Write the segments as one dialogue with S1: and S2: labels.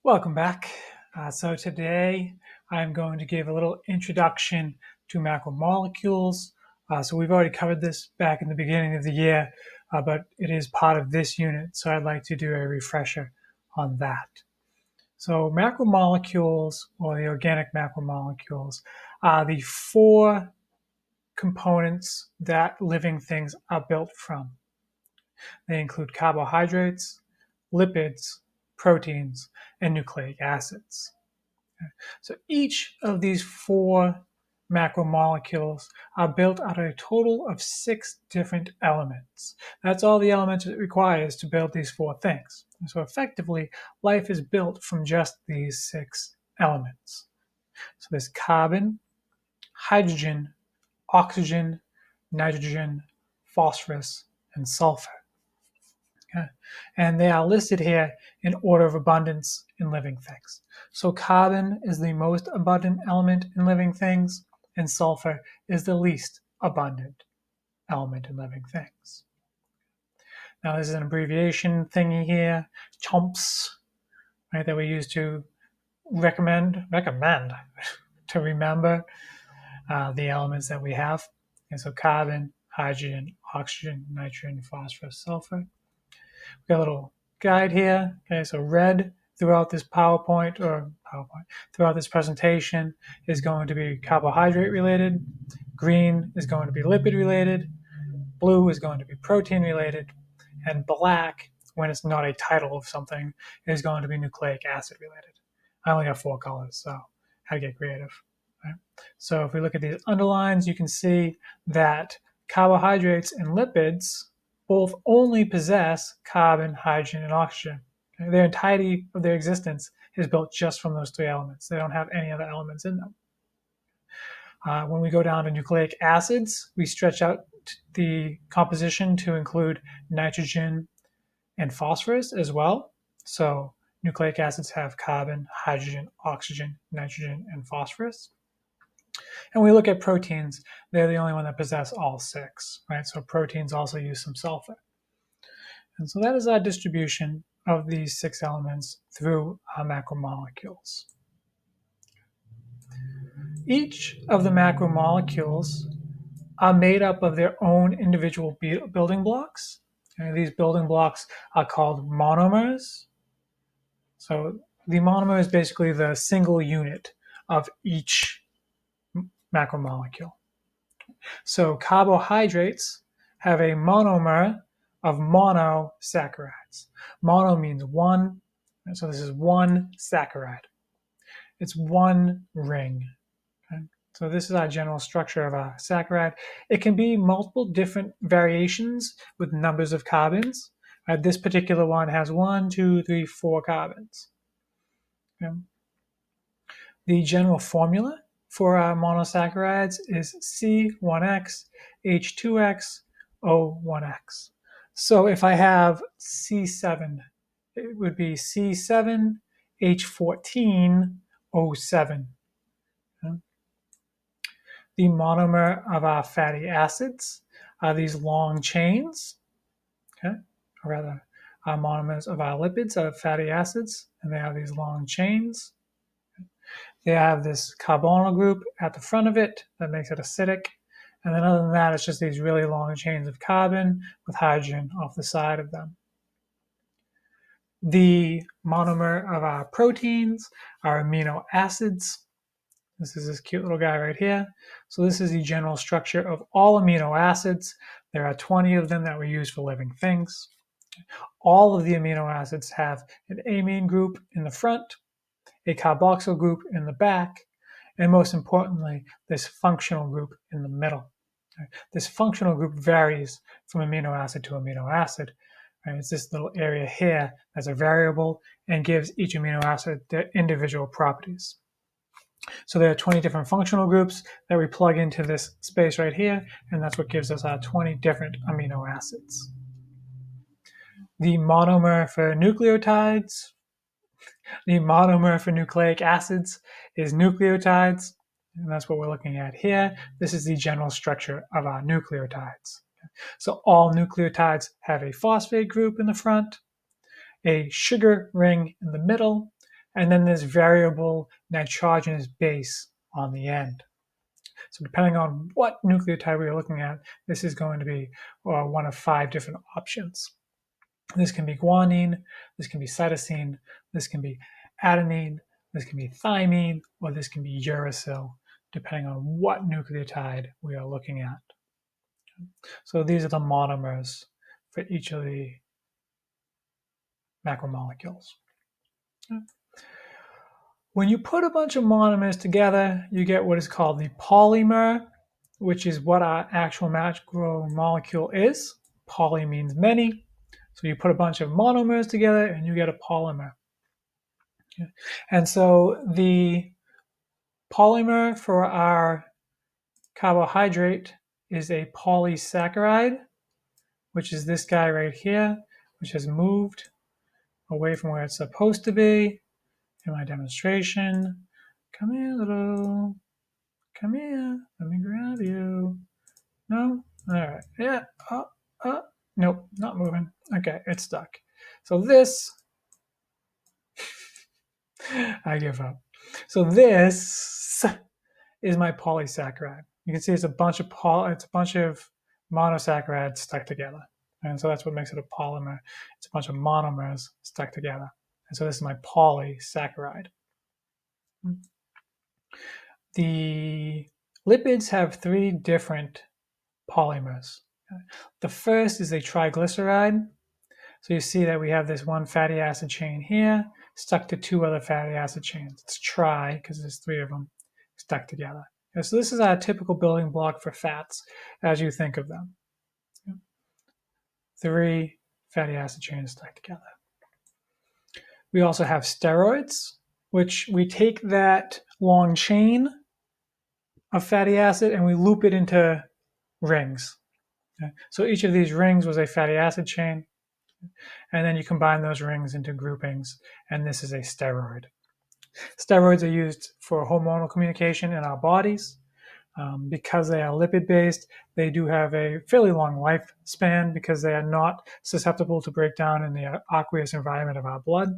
S1: Welcome back. So today I'm going to give a little introduction to macromolecules. So we've already covered this back in the beginning of the year, but it is part of this unit, so I'd like to do a refresher on that. So macromolecules, or the organic macromolecules, are the four components that living things are built from. They include carbohydrates, lipids, proteins, and nucleic acids. So each of these four macromolecules are built out of a total of 6 different elements. That's all the elements it requires to build these four things. And so effectively, life is built from just these 6 elements. So there's carbon, hydrogen, oxygen, nitrogen, phosphorus, and sulfur. Okay. And they are listed here in order of abundance in living things. So carbon is the most abundant element in living things, and sulfur is the least abundant element in living things. Now this is an abbreviation thingy here, CHOMPS, right, that we use to recommend to remember the elements that we have. And so carbon, hydrogen, oxygen, nitrogen, phosphorus, sulfur. We've got a little guide here. Okay, so red throughout this throughout this presentation is going to be carbohydrate related. Green is going to be lipid related. Blue is going to be protein related. And black, when it's not a title of something, is going to be nucleic acid related. I only have 4 colors, so how to get creative. Right? So if we look at these underlines, you can see that carbohydrates and lipids both only possess carbon, hydrogen, and oxygen. Okay? Their entirety of their existence is built just from those 3 elements. They don't have any other elements in them. When we go down to nucleic acids, we stretch out the composition to include nitrogen and phosphorus as well. So nucleic acids have carbon, hydrogen, oxygen, nitrogen, and phosphorus. And we look at proteins, they're the only one that possess all 6, right? So proteins also use some sulfur. And so that is our distribution of these 6 elements through our macromolecules. Each of the macromolecules are made up of their own individual building blocks. And these building blocks are called monomers. So the monomer is basically the single unit of each macromolecule. So carbohydrates have a monomer of monosaccharides. Mono means one, so this is one saccharide. It's one ring. Okay? So this is our general structure of a saccharide. It can be multiple different variations with numbers of carbons. This particular one has 1, 2, 3, 4 carbons. Okay? The general formula for our monosaccharides is C1X, H2X, O1X. So if I have C7, it would be C7, H14, O7. Okay? The monomer of our fatty acids are these long chains, okay? Or rather, our monomers of our lipids are fatty acids, and they have these long chains. They have this carbonyl group at the front of it that makes it acidic. And then other than that, it's just these really long chains of carbon with hydrogen off the side of them. The monomer of our proteins are amino acids. This is this cute little guy right here. So this is the general structure of all amino acids. There are 20 of them that we use for living things. All of the amino acids have an amine group in the front, a carboxyl group in the back, and most importantly, this functional group in the middle. This functional group varies from amino acid to amino acid. It's this little area here that's a variable and gives each amino acid their individual properties. So there are 20 different functional groups that we plug into this space right here, and that's what gives us our 20 different amino acids. The monomer for nucleotides, the monomer for nucleic acids is nucleotides, and that's what we're looking at here. This is the general structure of our nucleotides. So all nucleotides have a phosphate group in the front, a sugar ring in the middle, and then this variable nitrogenous base on the end. So depending on what nucleotide we are looking at, this is going to be one of 5 different options. This can be guanine, this can be cytosine, this can be adenine, this can be thymine, or this can be uracil, depending on what nucleotide we are looking at. So these are the monomers for each of the macromolecules. When you put a bunch of monomers together, you get what is called the polymer, which is what our actual macromolecule is. Poly means many. So you put a bunch of monomers together and you get a polymer. And so the polymer for our carbohydrate is a polysaccharide, which is this guy right here, which has moved away from where it's supposed to be in my demonstration. Come here, little. Come here. Let me grab you. No? All right. Yeah. Nope, not moving. Okay, it's stuck. So this, I give up. So this is my polysaccharide. You can see it's a bunch of monosaccharides stuck together. And so that's what makes it a polymer. It's a bunch of monomers stuck together. And so this is my polysaccharide. The lipids have 3 different polymers. The first is a triglyceride. So you see that we have this one fatty acid chain here stuck to 2 other fatty acid chains. It's tri because there's 3 of them stuck together. Okay, so this is our typical building block for fats as you think of them. 3 fatty acid chains stuck together. We also have steroids, which we take that long chain of fatty acid and we loop it into rings. Okay? So each of these rings was a fatty acid chain, and then you combine those rings into groupings, and this is a steroid. Steroids are used for hormonal communication in our bodies. Because they are lipid-based, they do have a fairly long lifespan because they are not susceptible to break down in the aqueous environment of our blood.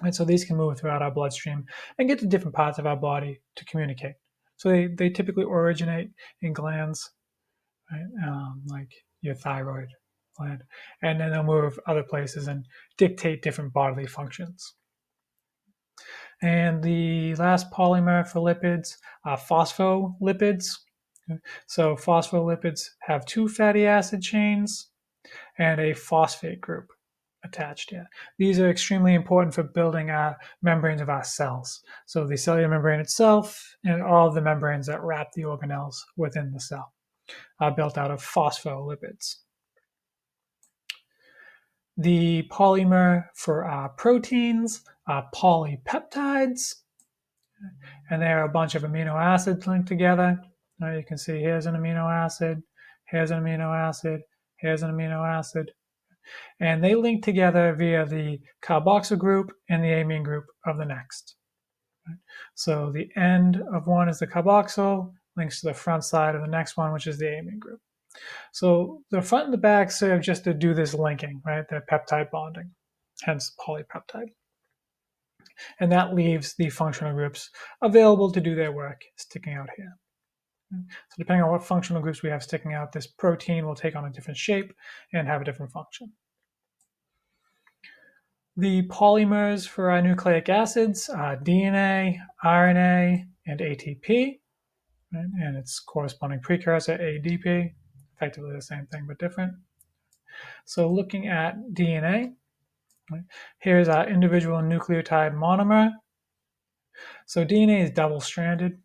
S1: And so these can move throughout our bloodstream and get to different parts of our body to communicate. So they typically originate in glands, right? Like your thyroid gland, and then they'll move other places and dictate different bodily functions. And the last polymer for lipids are phospholipids. So phospholipids have 2 fatty acid chains and a phosphate group attached here. These are extremely important for building our membranes of our cells. So the cellular membrane itself and all of the membranes that wrap the organelles within the cell are built out of phospholipids. The polymer for our proteins are polypeptides, and they are a bunch of amino acids linked together. Now you can see here's an amino acid, here's an amino acid, here's an amino acid, and they link together via the carboxyl group and the amine group of the next. So the end of one is the carboxyl, links to the front side of the next one, which is the amine group. So the front and the back serve just to do this linking, right? The peptide bonding, hence polypeptide. And that leaves the functional groups available to do their work sticking out here. So depending on what functional groups we have sticking out, this protein will take on a different shape and have a different function. The polymers for our nucleic acids are DNA, RNA, and ATP, right? And its corresponding precursor, ADP, effectively the same thing but different. So looking at DNA, right? Here's our individual nucleotide monomer. So DNA is double-stranded.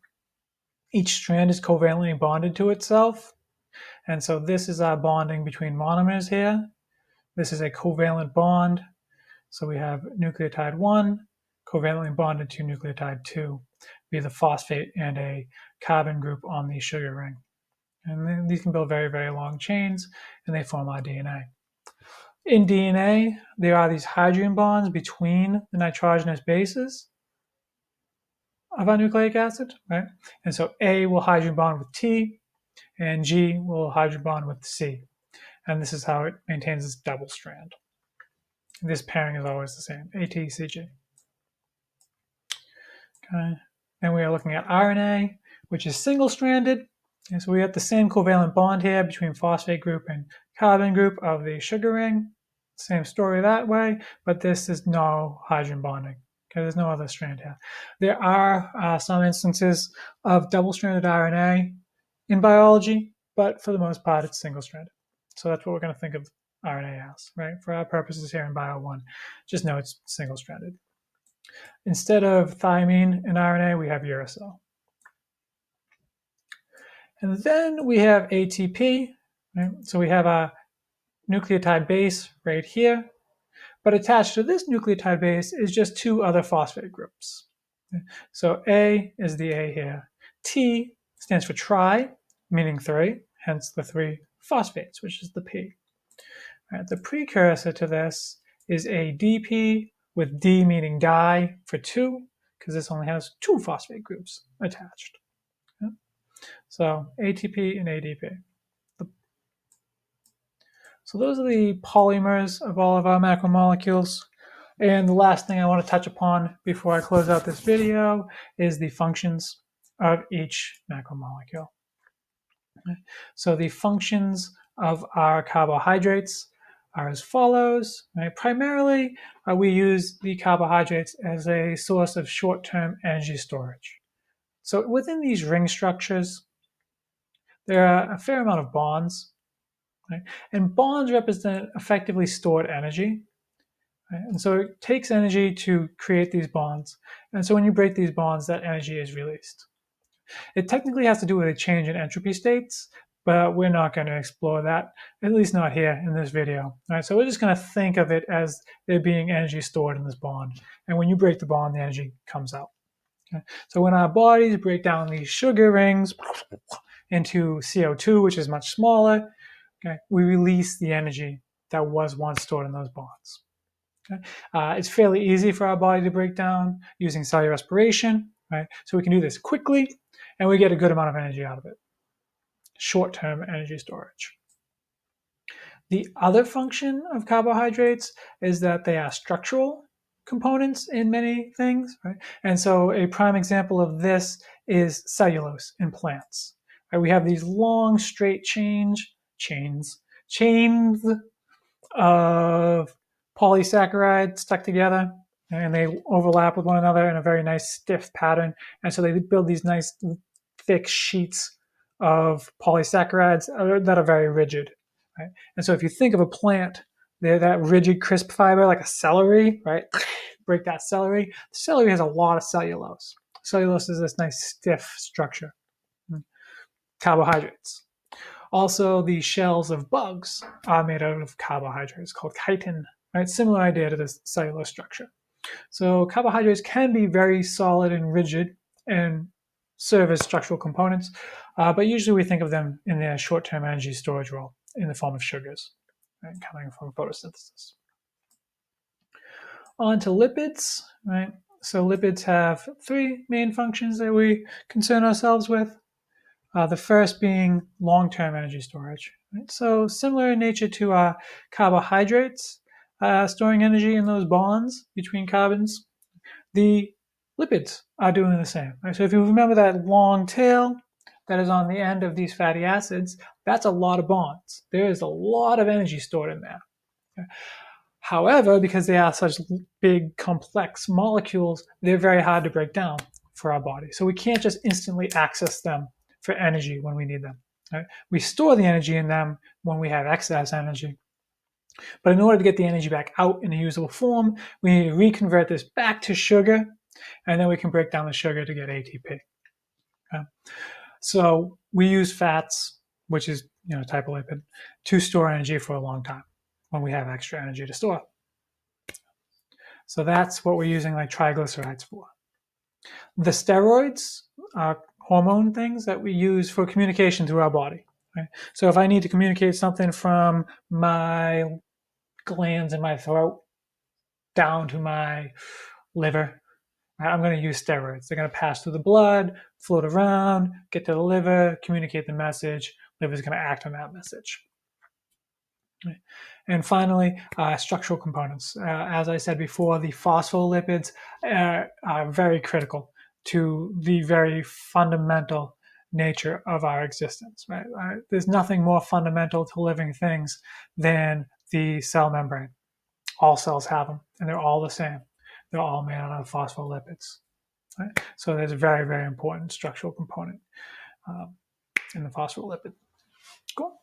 S1: Each strand is covalently bonded to itself. And so this is our bonding between monomers here. This is a covalent bond. So we have nucleotide 1 covalently bonded to nucleotide 2 via the phosphate and a carbon group on the sugar ring. And then these can build very, very long chains, and they form our DNA. In DNA, there are these hydrogen bonds between the nitrogenous bases of our nucleic acid, right? And so A will hydrogen bond with T, and G will hydrogen bond with C. And this is how it maintains this double strand. This pairing is always the same, ATCG. Okay. Then we are looking at RNA, which is single-stranded. And so we have the same covalent bond here between phosphate group and carbon group of the sugar ring. Same story that way, but this is no hydrogen bonding. Okay, there's no other strand here. There are some instances of double-stranded RNA in biology, but for the most part, it's single-stranded. So that's what we're going to think of RNA as, right? For our purposes here in Bio 1, just know it's single-stranded. Instead of thymine in RNA, we have uracil. And then we have ATP, right? So we have a nucleotide base right here, but attached to this nucleotide base is just two other phosphate groups. So A is the A here. T stands for tri, meaning three, hence the three phosphates, which is the P. Right, the precursor to this is ADP, with D meaning di for two, because this only has two phosphate groups attached. Okay? So ATP and ADP. So those are the polymers of all of our macromolecules. And the last thing I want to touch upon before I close out this video is the functions of each macromolecule. Okay? So the functions of our carbohydrates are as follows. Right? Primarily, we use the carbohydrates as a source of short-term energy storage. So within these ring structures, there are a fair amount of bonds. Right? And bonds represent effectively stored energy. Right? And so it takes energy to create these bonds. And so when you break these bonds, that energy is released. It technically has to do with a change in entropy states, but we're not going to explore that, at least not here in this video. Right? So we're just going to think of it as there being energy stored in this bond. And when you break the bond, the energy comes out. Okay? So when our bodies break down these sugar rings into CO2, which is much smaller, okay, we release the energy that was once stored in those bonds. Okay? It's fairly easy for our body to break down using cellular respiration, right? So we can do this quickly, and we get a good amount of energy out of it. Short-term energy storage. The other function of carbohydrates is that they are structural components in many things, right? And so a prime example of this is cellulose in plants. Right? We have these long, straight chains of polysaccharides stuck together, and they overlap with one another in a very nice stiff pattern. And so they build these nice thick sheets of polysaccharides that are very rigid. Right? And so if you think of a plant, they're that rigid, crisp fiber like a celery, right? Break that celery. The celery has a lot of cellulose. Cellulose is this nice stiff structure. Carbohydrates. Also, the shells of bugs are made out of carbohydrates called chitin, right? Similar idea to this cellulose structure. So carbohydrates can be very solid and rigid and serve as structural components, but usually we think of them in their short-term energy storage role in the form of sugars, right, coming from photosynthesis. On to lipids, right? So lipids have three main functions that we concern ourselves with. The first being long-term energy storage. Right? So similar in nature to carbohydrates, storing energy in those bonds between carbons, the lipids are doing the same. Right? So if you remember that long tail that is on the end of these fatty acids, that's a lot of bonds. There is a lot of energy stored in there. Okay? However, because they are such big, complex molecules, they're very hard to break down for our body. So we can't just instantly access them for energy when we need them. Right? We store the energy in them when we have excess energy. But in order to get the energy back out in a usable form, we need to reconvert this back to sugar, and then we can break down the sugar to get ATP. Okay? So we use fats, which is a type of lipid, to store energy for a long time when we have extra energy to store. So that's what we're using like triglycerides for. The steroids are hormone things that we use for communication through our body. Right? So if I need to communicate something from my glands in my throat down to my liver, right, I'm going to use steroids. They're going to pass through the blood, float around, get to the liver, communicate the message. Liver is going to act on that message. Right? And finally, structural components. As I said before, the phospholipids are very critical to the very fundamental nature of our existence, right? There's nothing more fundamental to living things than the cell membrane. All cells have them, and they're all the same. They're all made out of phospholipids, right? So there's a very, very important structural component in the phospholipid. Cool.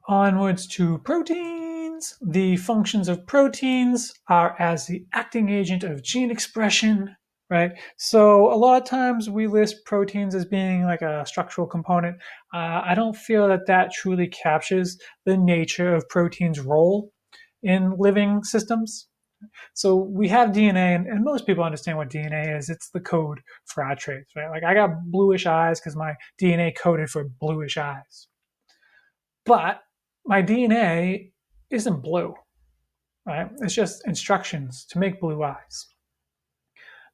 S1: Onwards to proteins. The functions of proteins are as the acting agent of gene expression, right? So a lot of times we list proteins as being like a structural component. I don't feel that that truly captures the nature of proteins' role in living systems. So we have DNA, and most people understand what DNA is. It's the code for our traits, right? Like I got bluish eyes because my DNA coded for bluish eyes. But my DNA isn't blue, right? It's just instructions to make blue eyes.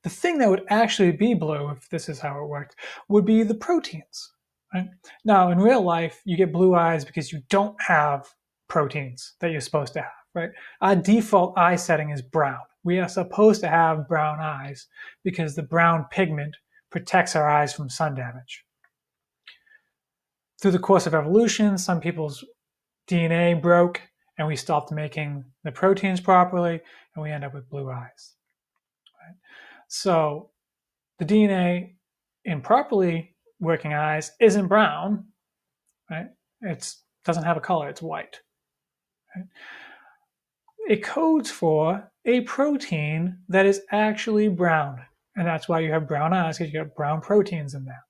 S1: The thing that would actually be blue, if this is how it worked, would be the proteins, right? Now, in real life, you get blue eyes because you don't have proteins that you're supposed to have, right? Our default eye setting is brown. We are supposed to have brown eyes because the brown pigment protects our eyes from sun damage. Through the course of evolution, some people's DNA broke and we stopped making the proteins properly and we end up with blue eyes. Right? So the DNA in properly working eyes isn't brown, right? It doesn't have a color, it's white. Right? It codes for a protein that is actually brown. And that's why you have brown eyes, because you got brown proteins in there.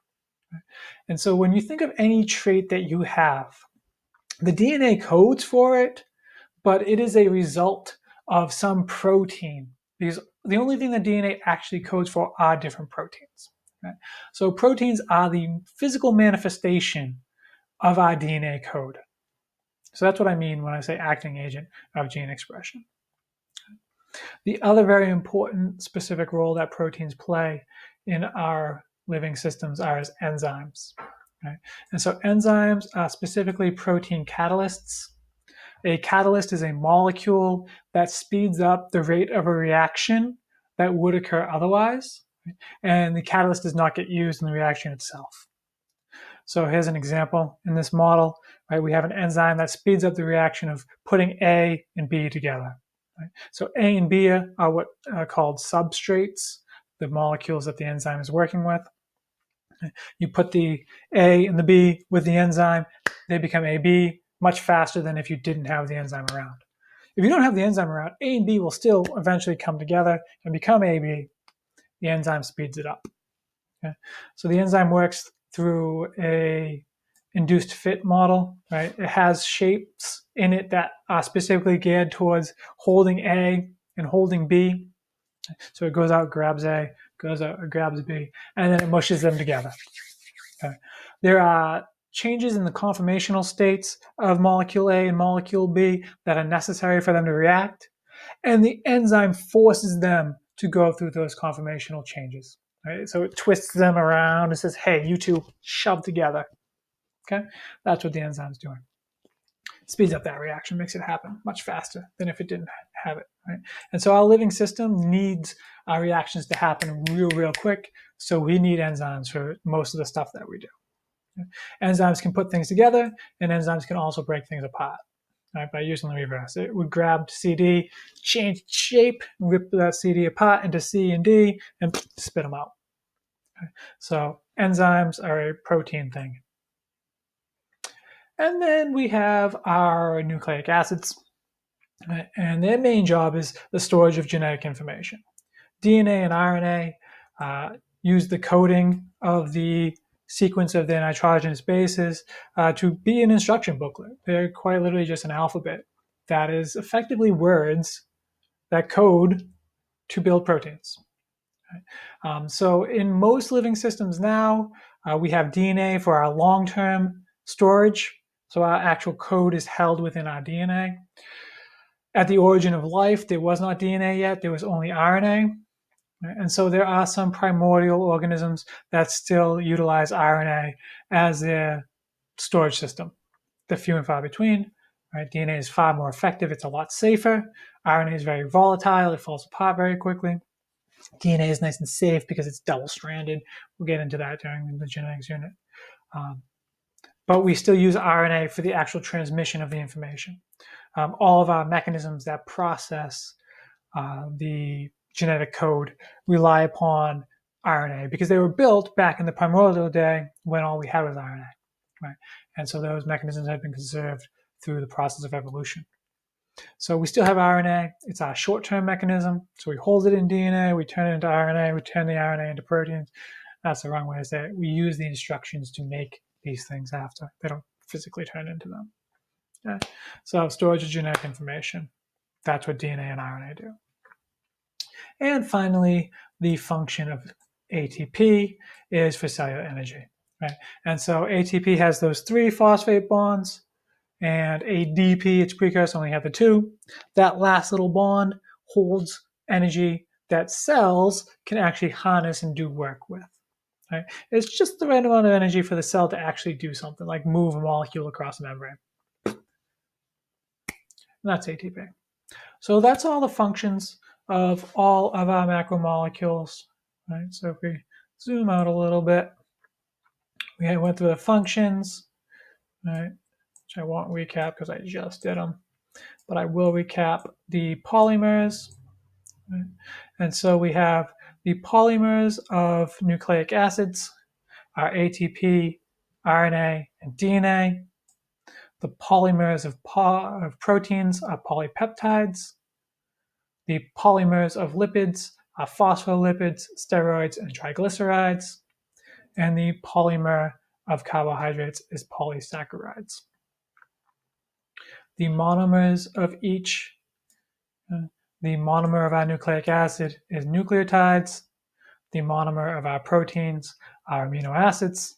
S1: Right? And so when you think of any trait that you have, the DNA codes for it, but it is a result of some protein, because the only thing that DNA actually codes for are different proteins. Right? So proteins are the physical manifestation of our DNA code. So that's what I mean when I say acting agent of gene expression. The other very important specific role that proteins play in our living systems are as enzymes. Right? And so enzymes are specifically protein catalysts. A catalyst is a molecule that speeds up the rate of a reaction that would occur otherwise, and the catalyst does not get used in the reaction itself. So here's an example. In this model, right, we have an enzyme that speeds up the reaction of putting A and B together. Right? So A and B are what are called substrates, the molecules that the enzyme is working with. You put the A and the B with the enzyme, they become AB much faster than if you didn't have the enzyme around. If you don't have the enzyme around, A and B will still eventually come together and become AB. The enzyme speeds it up. Okay? So the enzyme works through a induced fit model, right? It has shapes in it that are specifically geared towards holding A and holding B. So it goes out, grabs A, goes out, grabs B, and then it mushes them together. Okay. There are changes in the conformational states of molecule A and molecule B that are necessary for them to react, and the enzyme forces them to go through those conformational changes. Right? So it twists them around and says, hey, you two shove together. Okay, that's what the enzyme's doing. Speeds up that reaction, makes it happen much faster than if it didn't have it. Right? And so our living system needs our reactions to happen real quick. So we need enzymes for most of the stuff that we do. Okay? Enzymes can put things together, and enzymes can also break things apart. Right, by using the reverse. It would grab CD, change shape, rip that CD apart into C and D, and spit them out. Okay? So enzymes are a protein thing. And then we have our nucleic acids, right? And their main job is the storage of genetic information. DNA and RNA use the coding of the sequence of their nitrogenous bases to be an instruction booklet. They're quite literally just an alphabet that is effectively words that code to build proteins. So in most living systems now, we have DNA for our long-term storage. So our actual code is held within our DNA. At the origin of life, there was not DNA yet, there was only RNA. And so there are some primordial organisms that still utilize RNA as their storage system. They're few and far between. Right? DNA is far more effective. It's a lot safer. RNA is very volatile. It falls apart very quickly. DNA is nice and safe because it's double-stranded. We'll get into that during the genetics unit. But we still use RNA for the actual transmission of the information. All of our mechanisms that process the genetic code rely upon RNA because they were built back in the primordial day when all we had was RNA, right? And so those mechanisms have been conserved through the process of evolution. So we still have RNA. It's our short-term mechanism. So we hold it in DNA, we turn it into RNA, we turn the RNA into proteins. That's the wrong way to say it. We use the instructions to make these things after. They don't physically turn into them. Okay? So storage of genetic information. That's what DNA and RNA do. And finally, the function of ATP is for cellular energy. Right? And so ATP has those 3 phosphate bonds, and ADP, its precursor, only have the 2. That last little bond holds energy that cells can actually harness and do work with. Right? It's just the right amount of energy for the cell to actually do something, like move a molecule across the membrane. And that's ATP. So that's all the functions of all of our macromolecules. Right? So if we zoom out a little bit, we went through the functions, right? Which I won't recap because I just did them, but I will recap the polymers. Right? And so we have the polymers of nucleic acids are ATP, RNA, and DNA. The polymers of proteins are polypeptides. The polymers of lipids are phospholipids, steroids, and triglycerides. And the polymer of carbohydrates is polysaccharides. The monomers of each, the monomer of our nucleic acid is nucleotides. The monomer of our proteins are amino acids.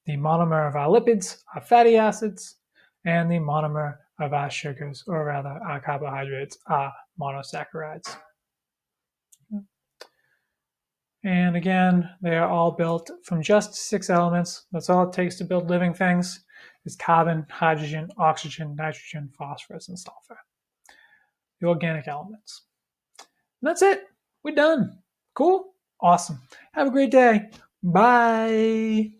S1: The monomer of our lipids are fatty acids. And the monomer of our sugars, or rather our carbohydrates, are monosaccharides. And again, they are all built from just 6 elements. That's all it takes to build living things. It's carbon, hydrogen, oxygen, nitrogen, phosphorus, and sulfur. The organic elements. And that's it. We're done. Cool? Awesome. Have a great day. Bye.